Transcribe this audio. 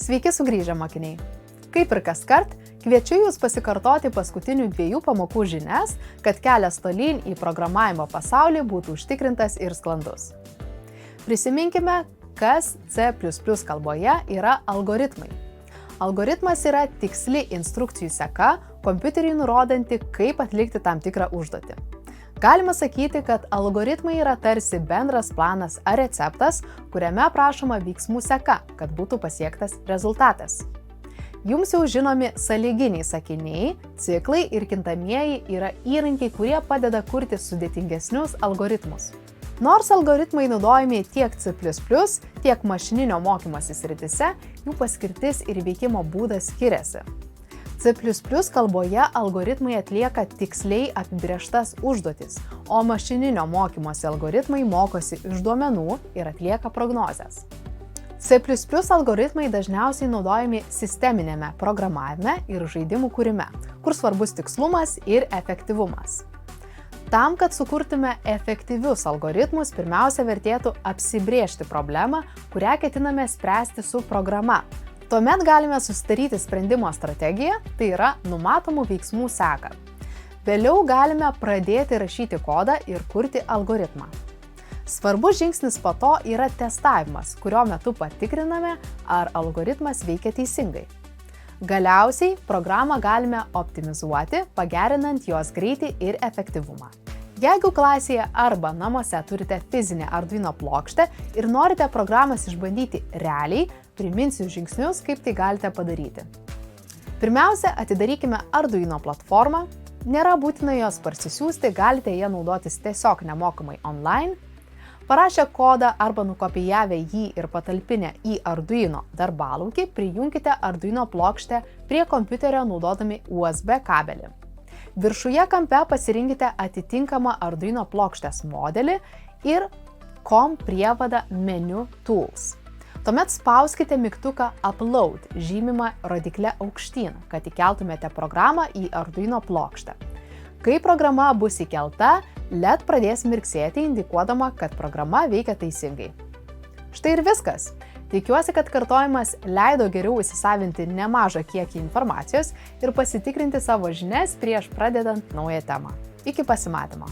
Sveiki sugrįžę mokiniai. Kaip ir kaskart, kviečiu Jūs pasikartoti paskutinių 2 pamokų žinias, kad kelias tolyn į programavimo pasaulį būtų užtikrintas ir sklandus. Prisiminkime, kas C++ kalboje yra algoritmai. Algoritmas yra tiksli instrukcijų seka kompiuteriui nurodanti, kaip atlikti tam tikrą užduotį. Galima sakyti, kad algoritmai yra tarsi bendras planas ar receptas, kuriame aprašoma veiksmų seka, kad būtų pasiektas rezultatas. Jums jau žinomi sąlyginiai sakiniai, ciklai ir kintamieji yra įrankiai, kurie padeda kurti sudėtingesnius algoritmus. Nors algoritmai naudojami tiek C++, tiek mašininio mokymosi srityse, jų paskirtis ir veikimo būdas skiriasi. C++ kalboje algoritmai atlieka tiksliai apibrėžtas užduotis, o mašininio mokymosi algoritmai mokosi iš duomenų ir atlieka prognozes. C++ algoritmai dažniausiai naudojami sisteminėme programavime ir žaidimų kūrime, kur svarbus tikslumas ir efektyvumas. Tam, kad sukurtume efektyvius algoritmus, pirmiausia vertėtų apsibrėžti problemą, kurią ketiname spręsti su programa. Tuomet galime susidaryti sprendimo strategiją, tai yra numatomų veiksmų seką. Vėliau galime pradėti rašyti kodą ir kurti algoritmą. Svarbus žingsnis po to yra testavimas, kurio metu patikriname, ar algoritmas veikia teisingai. Galiausiai programą galime optimizuoti, pagerinant jos greitį ir efektyvumą. Jeigu klasėje arba namuose turite fizinę Arduino plokštę ir norite programas išbandyti realiai, priminsiu žingsnius, kaip tai galite padaryti. Pirmiausia, atidarykime Arduino platformą. Nėra būtina jos parsisiųsti, galite ją naudotis tiesiog nemokamai online. Parašę kodą arba nukopijavę jį ir patalpinę į Arduino darbalaukį, prijunkite Arduino plokštę prie kompiuterio naudodami USB kabelį. Viršuje kampe pasirinkite atitinkamą Arduino plokštės modelį ir COM prievadą menu Tools. Tuomet spauskite mygtuką Upload, žymimą rodykle aukštyn, kad įkeltumėte programą į Arduino plokštę. Kai programa bus įkelta, LED pradės mirksėti, indikuodama, kad programa veikia teisingai. Štai ir viskas. Tikiuosi, kad kartojimas leido geriau įsisavinti nemažą kiekį informacijos ir pasitikrinti savo žinias prieš pradedant naują temą. Iki pasimatymo.